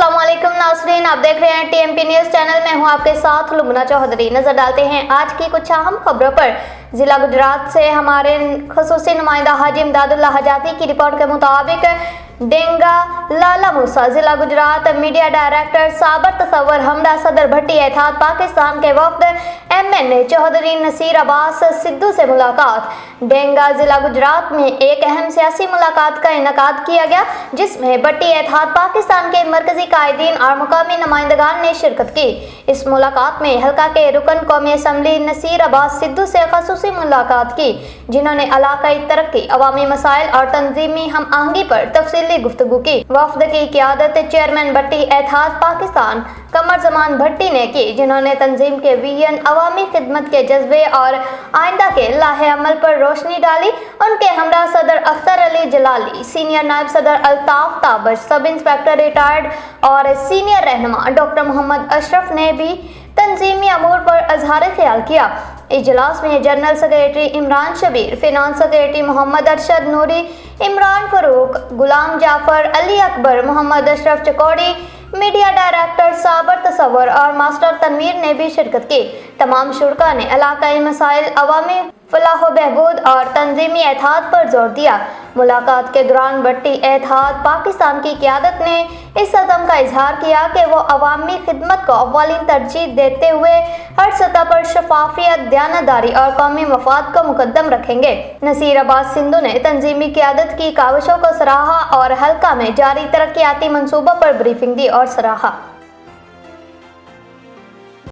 अस्सलाम वालेकुम नाज़रीन, आप देख रहे हैं टीएमपी न्यूज़ चैनल में हूं आपके साथ लुबना चौधरी। नजर डालते हैं आज की कुछ अहम खबरों पर। जिला गुजरात से हमारे खसूसी नुमाइंदा हाजी इमदादुल्लाह हजाती की रिपोर्ट के मुताबिक डेंगा लाला मूसा जिला गुजरात मीडिया डायरेक्टर साबर तसव्वुर हमरा सदर भट्टी एतहाद पाकिस्तान के वफ्द MNA चौधरी नसीर अब्बास सिद्धू से मुलाकात। डेंगा जिला गुजरात में एक अहम सियासी मुलाकात का इनेकाद किया गया, जिसमें भट्टी एतहाद पाकिस्तान के मरकजी कायदीन और मुकामी नुमाइंदगान ने शिरकत की। इस मुलाकात में हल्का के रुकन कौमी असम्बली नसीर अब्बास सिद्धू से खसूसी मुलाकात की, जिन्होंने इलाकाई तरक्की, अवामी मसाइल और तंजीमी हम आहंगी पर तफसीली गुफ्तगू की। वफ्द की क़ियादत चेयरमैन भट्टी एतहाद पाकिस्तान कमर जमान भट्टी ने की, जिन्होंने तंजीम के विजन, अवामी खिदमत के जज्बे और आइंदा के लाहे अमल पर रोशनी डाली। उनके हमरा सदर अख्तर अली जलाली, सीनियर नायब सदर अल्ताफ ताबश, सब इंस्पेक्टर रिटायर्ड और सीनियर रहनुमा डॉक्टर मोहम्मद अशरफ ने भी तंजीमी अमूर पर अजहार ख्याल किया। इजलास में general secretary Imran Shabbir, finance secretary Mohammad Arshad Noori, Imran Farooq, Ghulam Jafar, Ali Akbar, Mohammad Ashraf Chakori, media director Sabir Tasawwur और मास्टर तनवीर ने भी शिरकत की। तमाम शुरका ने इलाकाई मसाइल, अवामी फलाह बहबूद और तंजीमी एतहाद पर जोर दिया। मुलाकात के दौरान भट्टी एतहाद पाकिस्तान की क़ियादत ने इस अज़म का इजहार किया कि वो अवामी खिदमत को अव्वलीन तरजीह देते हुए हर सतह पर शफाफियत, दयानतदारी और कौमी मफाद को मुकद्दम रखेंगे। नसीर अब्बास सिद्धू ने तंजीमी क़ियादत की काविशों को सराहा और हल्का में जारी तरक्याती मंसूबों पर ब्रीफिंग दी और सराहा।